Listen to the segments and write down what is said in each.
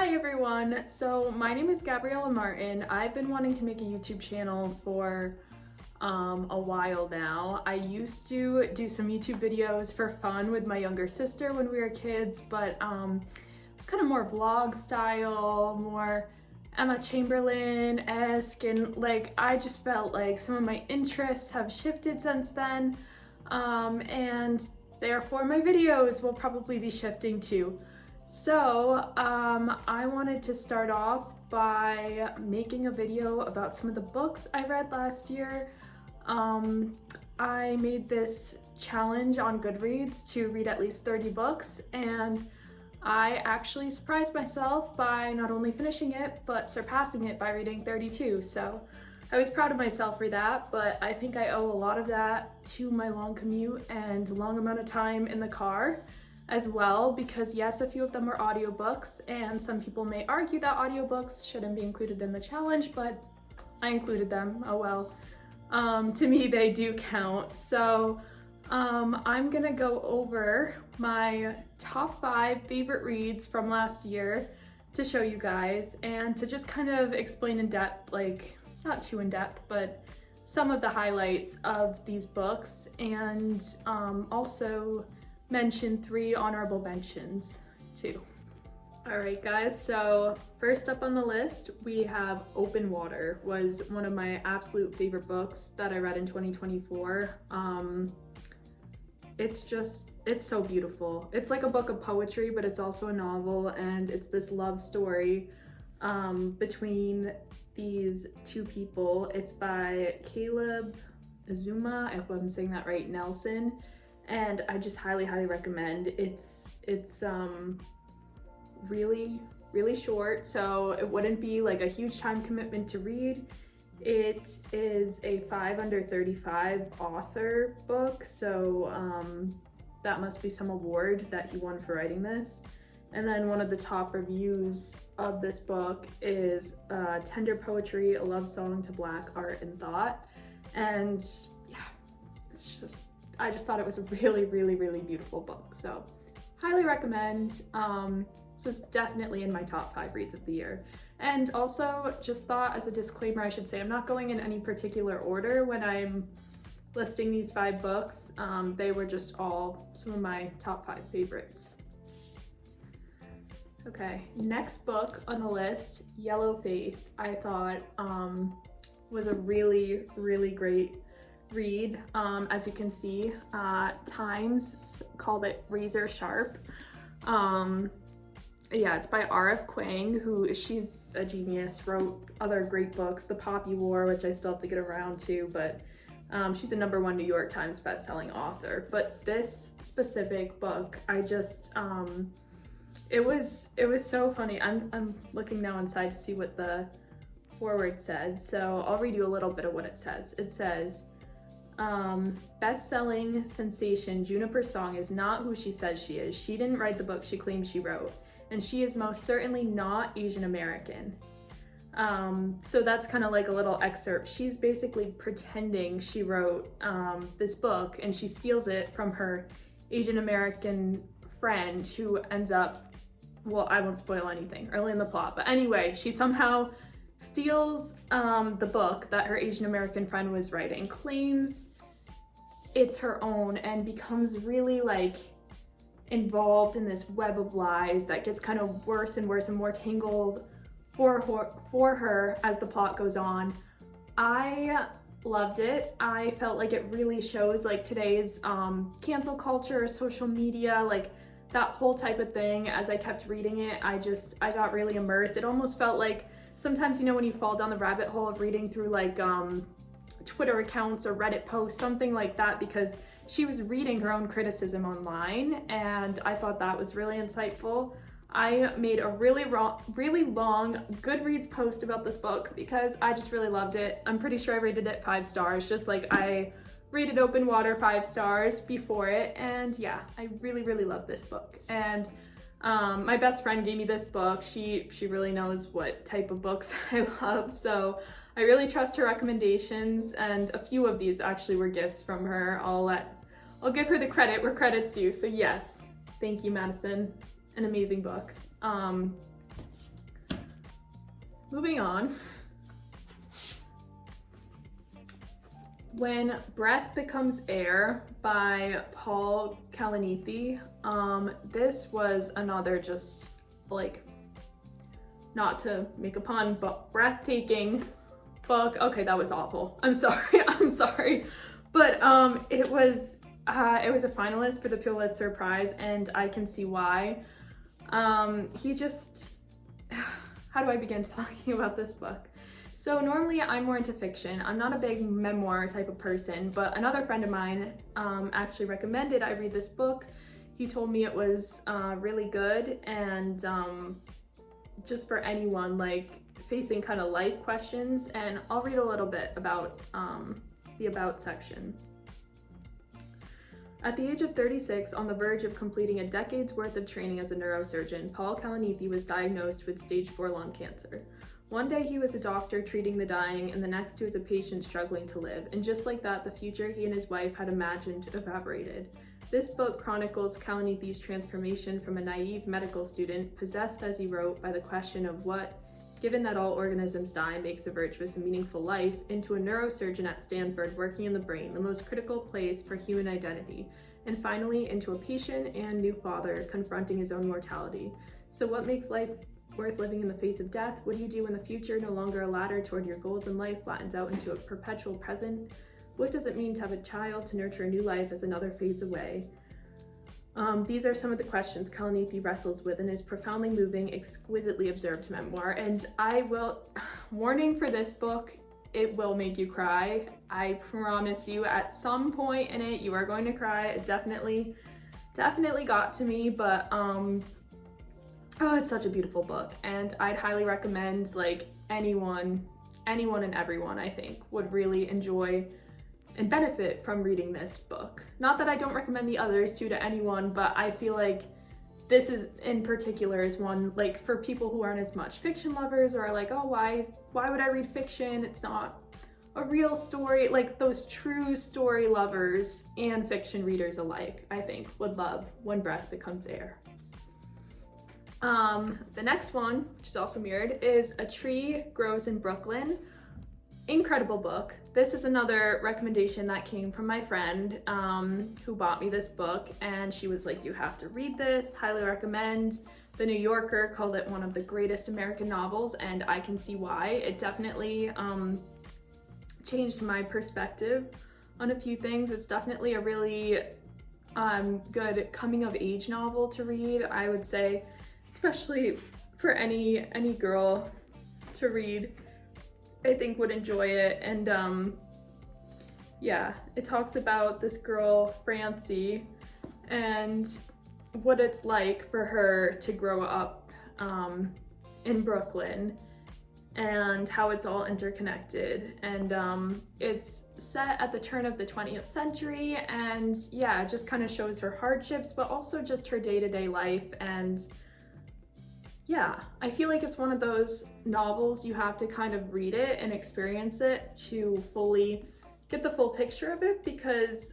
Hi everyone! So my name is Gabriella Martin. I've been wanting to make a YouTube channel for a while now. I used to do some YouTube videos for fun with my younger sister when we were kids, but it's kind of more vlog style, more Emma Chamberlain-esque, and like I just felt like some of my interests have shifted since then, and therefore my videos will probably be shifting too. So I wanted to start off by making a video about some of the books I read last year. I made this challenge on Goodreads to read at least 30 books, and I actually surprised myself by not only finishing it, but surpassing it by reading 32. So I was proud of myself for that, but I think I owe a lot of that to my long commute and long amount of time in the car as well, because yes, a few of them were audiobooks, and some people may argue that audiobooks shouldn't be included in the challenge, but I included them, oh well. To me, they do count. So I'm gonna go over my top 5 favorite reads from last year to show you guys, and to just kind of explain in depth, like not too in depth, but some of the highlights of these books, and also mention 3 honorable mentions too. All right guys, so first up on the list we have Open Water. Was one of my absolute favorite books that I read in 2024. It's so beautiful. It's like a book of poetry, but it's also a novel, and it's this love story between these 2 people. It's by Caleb Azuma, I hope I'm saying that right, Nelson, and I just highly recommend. It's really short, so it wouldn't be like a huge time commitment to read. It is a 5 under 35 author book, so that must be some award that he won for writing this. And then one of the top reviews of this book is Tender Poetry, a love song to Black art and thought. And yeah, I just thought it was a really beautiful book, so highly recommend. This was definitely in my top 5 reads of the year. And also, just thought as a disclaimer, I should say I'm not going in any particular order when I'm listing these 5 books. They were just all some of my top 5 favorites. Okay, next book on the list, Yellowface, I thought was a really great read. As you can see, Times called it razor sharp. Yeah, it's by R.F. Kuang, who, she's a genius, wrote other great books, The Poppy War, which I still have to get around to, but she's a #1 New York Times bestselling author. But this specific book, I just, it was so funny. I'm looking now inside to see what the foreword said, so I'll read you a little bit of what it says. It says, best-selling sensation Juniper Song is not who she says she is. She didn't write the book she claims she wrote, and she is most certainly not Asian American. So that's kind of like a little excerpt. She's basically pretending she wrote this book, and she steals it from her Asian American friend, who ends up, well, I won't spoil anything early in the plot, but anyway, she somehow steals the book that her Asian American friend was writing, claims it's her own, and becomes really like involved in this web of lies that gets kind of worse and more tangled for her as the plot goes on. I loved it. I felt like it really shows like today's cancel culture, social media, like that whole type of thing. As I kept reading it, I got really immersed. It almost felt like sometimes, you know, when you fall down the rabbit hole of reading through like Twitter accounts or Reddit posts, something like that, because she was reading her own criticism online, and I thought that was really insightful. I made a really long Goodreads post about this book because I just really loved it. I'm pretty sure I rated it 5 stars, just like I rated Open Water 5 stars before it. And yeah, I really love this book. And my best friend gave me this book. She really knows what type of books I love, so I really trust her recommendations, and a few of these actually were gifts from her. I'll give her the credit where credit's due. So yes, thank you, Madison. An amazing book. moving on. When Breath Becomes Air by Paul Kalanithi. This was another just like, not to make a pun, but breathtaking book. Okay, that was awful. I'm sorry. But it was a finalist for the Pulitzer Prize, and I can see why. He just, how do I begin talking about this book? So normally I'm more into fiction. I'm not a big memoir type of person, but another friend of mine actually recommended I read this book. He told me it was really good, and just for anyone like facing kind of life questions. And I'll read a little bit about the about section. At the age of 36, on the verge of completing a decade's worth of training as a neurosurgeon, Paul Kalanithi was diagnosed with stage 4 lung cancer. One day he was a doctor treating the dying, and the next he was a patient struggling to live. And just like that, the future he and his wife had imagined evaporated. This book chronicles Kalanithi's transformation from a naive medical student, possessed, as he wrote, by the question of what, given that all organisms die, makes a virtuous and meaningful life, into a neurosurgeon at Stanford working in the brain, the most critical place for human identity, and finally into a patient and new father confronting his own mortality. So what makes life worth living in the face of death? What do you do when the future, no longer a ladder toward your goals in life, flattens out into a perpetual present? What does it mean to have a child, to nurture a new life as another fades away? These are some of the questions Kalanithi wrestles with in his profoundly moving, exquisitely observed memoir. And I will, warning for this book, it will make you cry. I promise you, at some point in it, you are going to cry. It definitely got to me, but oh, it's such a beautiful book, and I'd highly recommend, like, anyone and everyone, I think, would really enjoy and benefit from reading this book. Not that I don't recommend the others to anyone, but I feel like this is in particular is one, like, for people who aren't as much fiction lovers, or are like, oh, why would I read fiction? It's not a real story. Like, those true story lovers and fiction readers alike, I think, would love When Breath Becomes Air. The next one, which is also mirrored, is A Tree Grows in Brooklyn. Incredible book. This is another recommendation that came from my friend who bought me this book, and she was like, you have to read this, highly recommend. The New Yorker called it one of the greatest American novels, and I can see why. It definitely changed my perspective on a few things. It's definitely a really good coming of age novel to read, I would say, especially for any girl to read. I think would enjoy it. And yeah, it talks about this girl, Francie, and what it's like for her to grow up in Brooklyn, and how it's all interconnected. And it's set at the turn of the 20th century, and yeah, it just kind of shows her hardships, but also just her day-to-day life. And yeah, I feel like it's one of those novels you have to kind of read it and experience it to fully get the full picture of it, because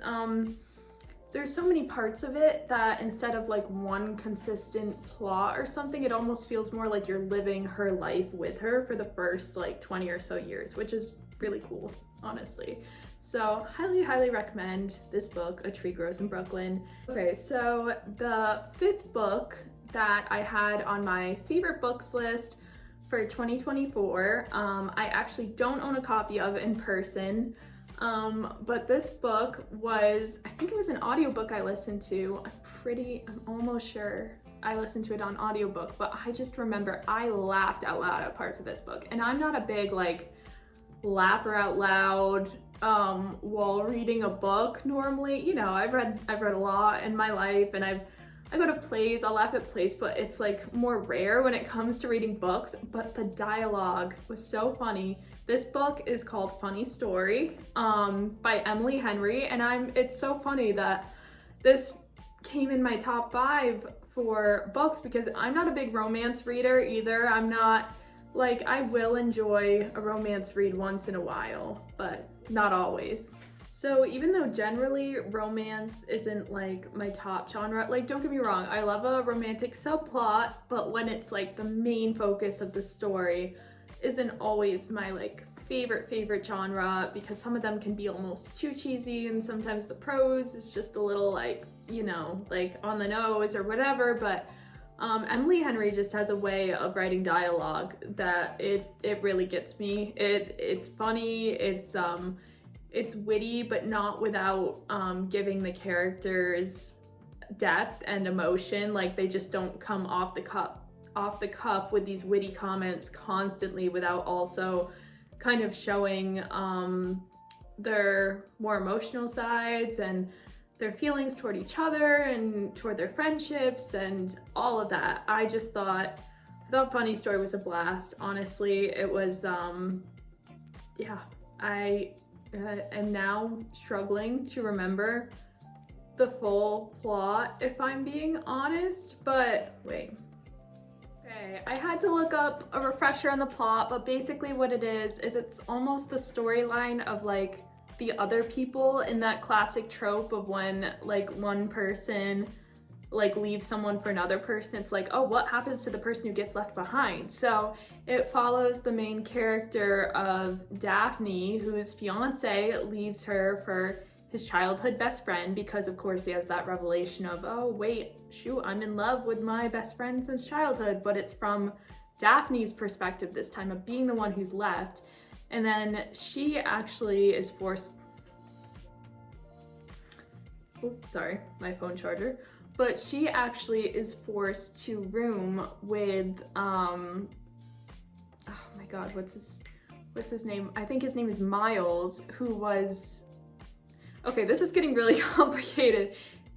there's so many parts of it that instead of like one consistent plot or something, it almost feels more like you're living her life with her for the first like 20 or so years, which is really cool, honestly. So highly recommend this book, A Tree Grows in Brooklyn. Okay, so the fifth book that I had on my favorite books list for 2024, I actually don't own a copy of in person, but this book was, I think it was an audiobook I listened to. I'm almost sure I listened to it on audiobook, but I just remember I laughed out loud at parts of this book. And I'm not a big like laugher out loud while reading a book normally. You know, I've read a lot in my life, and I go to plays, I'll laugh at plays, but it's like more rare when it comes to reading books. But the dialogue was so funny. This book is called Funny Story by Emily Henry, and it's so funny that this came in my top 5 for books, because I'm not a big romance reader either. I'm not, like, I will enjoy a romance read once in a while, but not always. So even though generally romance isn't like my top genre, like, don't get me wrong, I love a romantic subplot, but when it's like the main focus of the story, isn't always my like favorite genre, because some of them can be almost too cheesy, and sometimes the prose is just a little like, you know, like on the nose or whatever. But Emily Henry just has a way of writing dialogue that it really gets me. It's funny, it's witty, but not without giving the characters depth and emotion. Like they just don't come off the cuff with these witty comments constantly, without also kind of showing their more emotional sides and their feelings toward each other and toward their friendships and all of that. I thought Funny Story was a blast. Honestly, it was, yeah, I am now struggling to remember the full plot, if I'm being honest, but wait. Okay, I had to look up a refresher on the plot, but basically what it is it's almost the storyline of like the other people in that classic trope of when like one person like leaves someone for another person. It's like, oh, what happens to the person who gets left behind? So it follows the main character of Daphne, whose fiance leaves her for his childhood best friend, because of course he has that revelation of, oh wait, shoot, I'm in love with my best friend since childhood, but it's from Daphne's perspective this time, of being the one who's left. And then she actually is forced, oops, sorry, my phone charger. But she actually is forced to room with, oh my God, what's his name? I think his name is Miles, who was, okay, this is getting really complicated.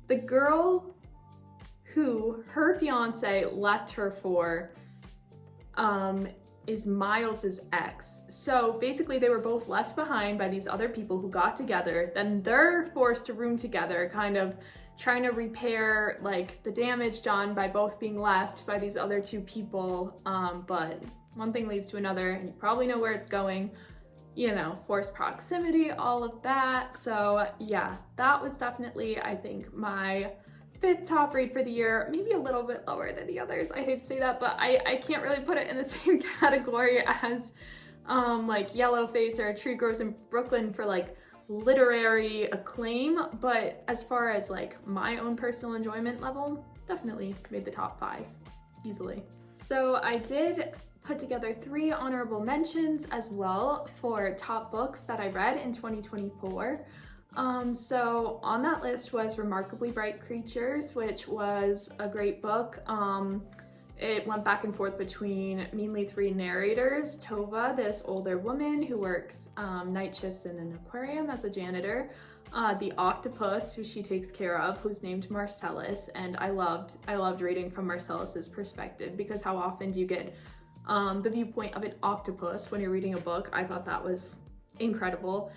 The girl who her fiance left her for, is Miles's ex. So basically they were both left behind by these other people who got together, then they're forced to room together, kind of trying to repair like the damage done by both being left by these other two people. But one thing leads to another, and you probably know where it's going, you know, forced proximity, all of that. So yeah, that was definitely, I think, my 5th top read for the year, maybe a little bit lower than the others. I hate to say that, but I can't really put it in the same category as like Yellowface or A Tree Grows in Brooklyn for like literary acclaim. But as far as like my own personal enjoyment level, definitely made the top 5 easily. So I did put together 3 honorable mentions as well for top books that I read in 2024. So on that list was Remarkably Bright Creatures, which was a great book. It went back and forth between mainly 3 narrators: Tova, this older woman who works night shifts in an aquarium as a janitor, the octopus who she takes care of, who's named Marcellus, and I loved reading from Marcellus's perspective, because how often do you get the viewpoint of an octopus when you're reading a book? I thought that was incredible.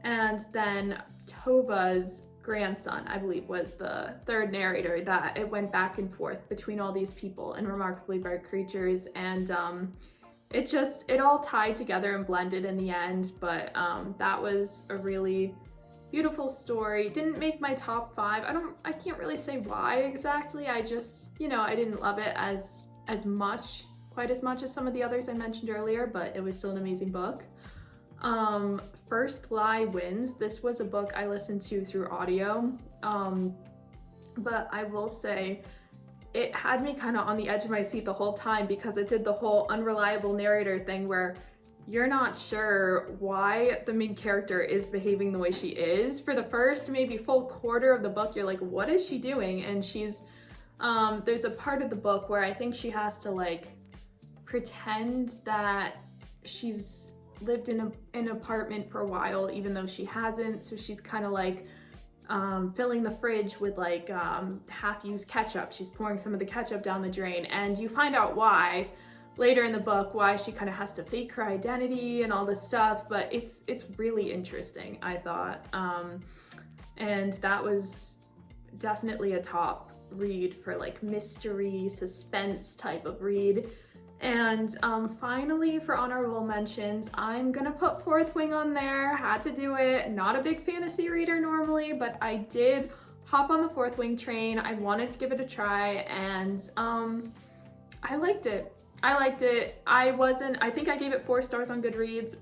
And then Tova's grandson, I believe, was the 3rd narrator, that it went back and forth between all these people in Remarkably Bright Creatures, and it all tied together and blended in the end. But that was a really beautiful story. Didn't make my top 5. I can't really say why exactly. I just, you know, I didn't love it quite as much as some of the others I mentioned earlier, but it was still an amazing book. First Lie Wins. This was a book I listened to through audio, but I will say it had me kind of on the edge of my seat the whole time, because it did the whole unreliable narrator thing where you're not sure why the main character is behaving the way she is. For the first maybe full quarter of the book, you're like, what is she doing? And she's, there's a part of the book where I think she has to like pretend that she's lived in an apartment for a while, even though she hasn't. So she's kind of like filling the fridge with like half-used ketchup. She's pouring some of the ketchup down the drain, and you find out why later in the book, why she kind of has to fake her identity and all this stuff. But it's really interesting, I thought, and that was definitely a top read for like mystery suspense type of read. And finally, for honorable mentions, I'm gonna put Fourth Wing on there. Had to do it. Not a big fantasy reader normally, but I did hop on the Fourth Wing train. I wanted to give it a try, and I liked it. I liked it. I think I gave it 4 stars on Goodreads.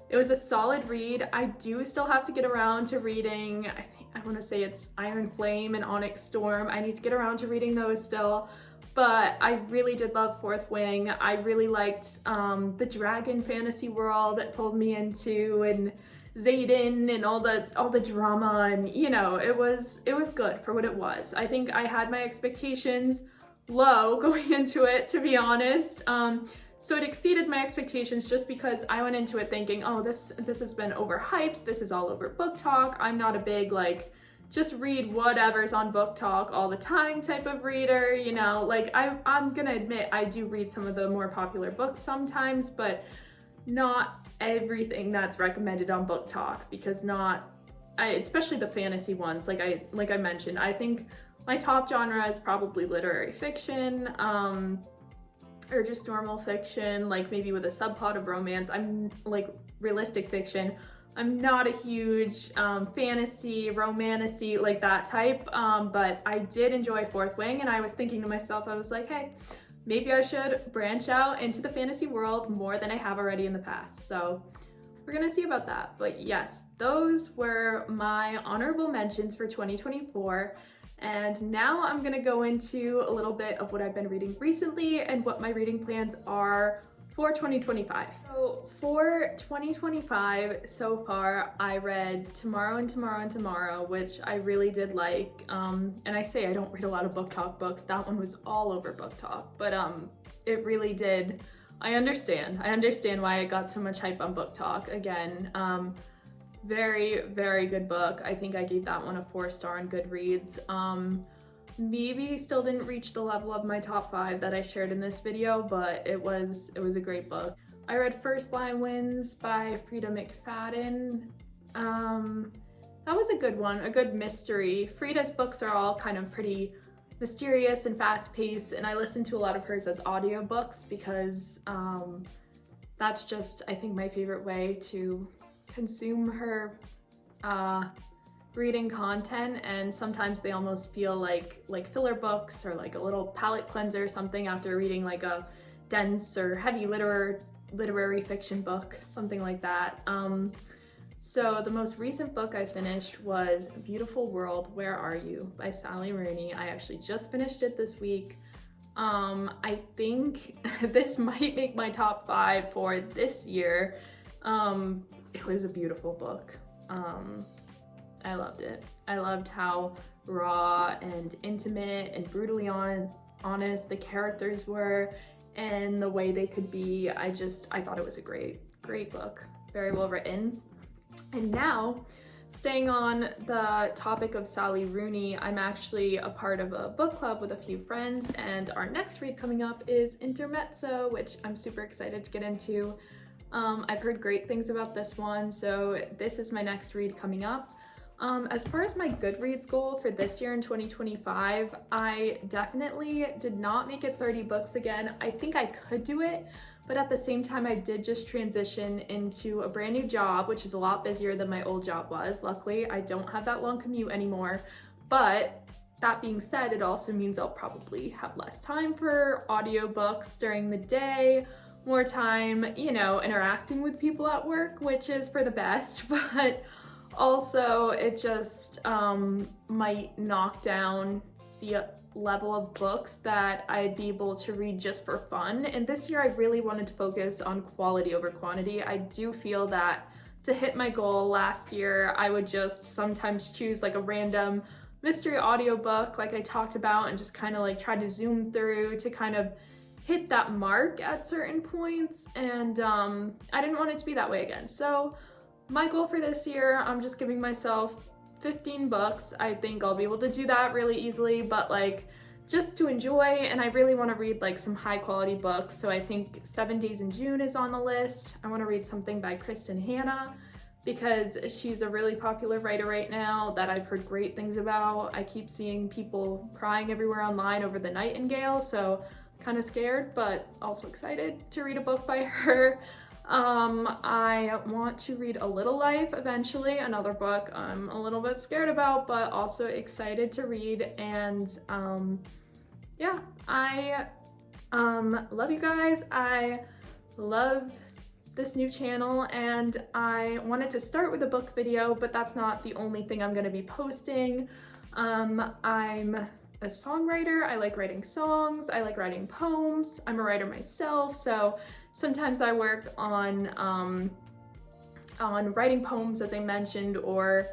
It was a solid read. I do still have to get around to reading, I want to say it's Iron Flame and Onyx Storm. I need to get around to reading those still. But I really did love Fourth Wing. I really liked the dragon fantasy world that pulled me into, and Xaden and all the drama, and you know, it was good for what it was. I think I had my expectations low going into it, to be honest. So it exceeded my expectations just because I went into it thinking, oh, this has been overhyped. This is all over Book Talk. I'm not a big like just read whatever's on Book Talk all the time type of reader, you know. Like I'm gonna admit I do read some of the more popular books sometimes, but not everything that's recommended on Book Talk, because especially the fantasy ones, like I mentioned, I think my top genre is probably literary fiction, or just normal fiction, like maybe with a subplot of romance. I'm like realistic fiction. I'm not a huge fantasy, romantasy, like that type, but I did enjoy Fourth Wing, and I was thinking to myself, I was like, hey, maybe I should branch out into the fantasy world more than I have already in the past. So we're gonna see about that. But yes, those were my honorable mentions for 2024. And now I'm gonna go into a little bit of what I've been reading recently and what my reading plans are for 2025. So for 2025, so far, I read Tomorrow and Tomorrow and Tomorrow, which I really did like. And I say I don't read a lot of Book Talk books. That one was all over Book Talk, but it really did. I understand why it got so much hype on Book Talk. Again, very, very good book. I think I gave that one a 4-star on Goodreads. Maybe still didn't reach the level of my top 5 that I shared in this video, but it was a great book. I read First Line Wins by Frida McFadden. That was a good one, a good mystery. Frida's books are all kind of pretty mysterious and fast-paced, and I listen to a lot of hers as audiobooks because that's just, I think, my favorite way to consume her reading content, and sometimes they almost feel like filler books or like a little palate cleanser or something after reading like a dense or heavy literary fiction book, something like that. So the most recent book I finished was Beautiful World, Where Are You by Sally Rooney. I actually just finished it this week. I think this might make my top 5 for this year. It was a beautiful book. I loved it. I loved how raw and intimate and brutally honest the characters were and the way they could be. I thought it was a great book. Very well written. And now, staying on the topic of Sally Rooney, I'm actually a part of a book club with a few friends, and our next read coming up is Intermezzo, which I'm super excited to get into. I've heard great things about this one, so this is my next read coming up. As far as my Goodreads goal for this year in 2025, I definitely did not make it 30 books again. I think I could do it, but at the same time, I did just transition into a brand new job, which is a lot busier than my old job was. Luckily, I don't have that long commute anymore, but that being said, it also means I'll probably have less time for audiobooks during the day, more time, you know, interacting with people at work, which is for the best, but also it just might knock down the level of books that I'd be able to read just for fun. And this year I really wanted to focus on quality over quantity. I do feel that to hit my goal last year, I would just sometimes choose like a random mystery audiobook like I talked about and just kind of like try to zoom through to kind of hit that mark at certain points, and I didn't want it to be that way again. So my goal for this year, I'm just giving myself 15 books. I think I'll be able to do that really easily, but like just to enjoy, and I really want to read like some high quality books. So I think 7 Days in June is on the list. I want to read something by Kristen Hanna because she's a really popular writer right now that I've heard great things about. I keep seeing people crying everywhere online over The Nightingale, so kind of scared, but also excited to read a book by her. I want to read A Little Life eventually, another book I'm a little bit scared about, but also excited to read. And yeah, I Love you guys. I love this new channel, and I wanted to start with a book video, but that's not the only thing I'm gonna be posting. I'm a songwriter. I like writing songs. I like writing poems. I'm a writer myself, so sometimes I work on writing poems, as I mentioned, or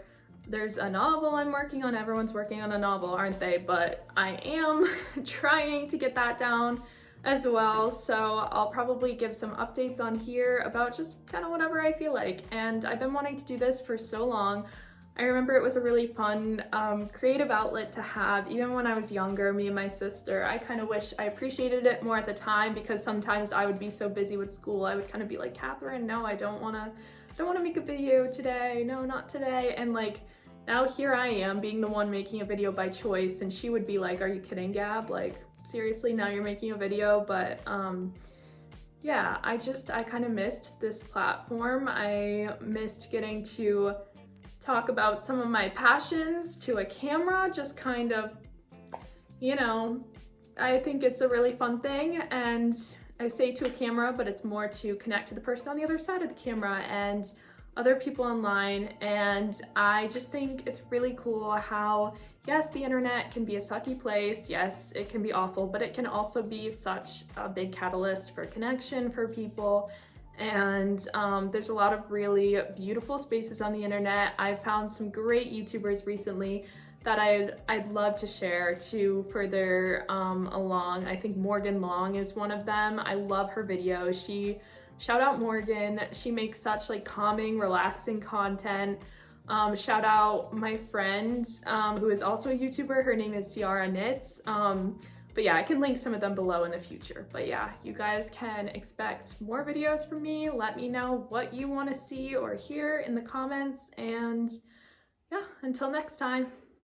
there's a novel I'm working on. Everyone's working on a novel, aren't they? But I am trying to get that down as well, so I'll probably give some updates on here about just kind of whatever I feel like. And I've been wanting to do this for so long. I remember it was a really fun creative outlet to have. Even when I was younger, me and my sister, I kind of wish I appreciated it more at the time, because sometimes I would be so busy with school, I would kind of be like, Catherine, no, I don't want to make a video today, no, not today. And like, now here I am being the one making a video by choice, and she would be like, are you kidding, Gab? Like, seriously, now you're making a video? But yeah, I kind of missed this platform. I missed getting to talk about some of my passions to a camera, just kind of, you know, I think it's a really fun thing. And I say to a camera, but it's more to connect to the person on the other side of the camera and other people online. And I just think it's really cool how, yes, the internet can be a sucky place. Yes, it can be awful, but it can also be such a big catalyst for connection for people. And there's a lot of really beautiful spaces on the internet. I've found some great YouTubers recently that I'd love to share to further along. I think Morgan Long is one of them. I love her videos. Shout out Morgan. She makes such like calming, relaxing content. Shout out my friend who is also a YouTuber. Her name is Ciara Knits. But yeah, I can link some of them below in the future. But yeah, you guys can expect more videos from me. Let me know what you want to see or hear in the comments. And yeah, until next time.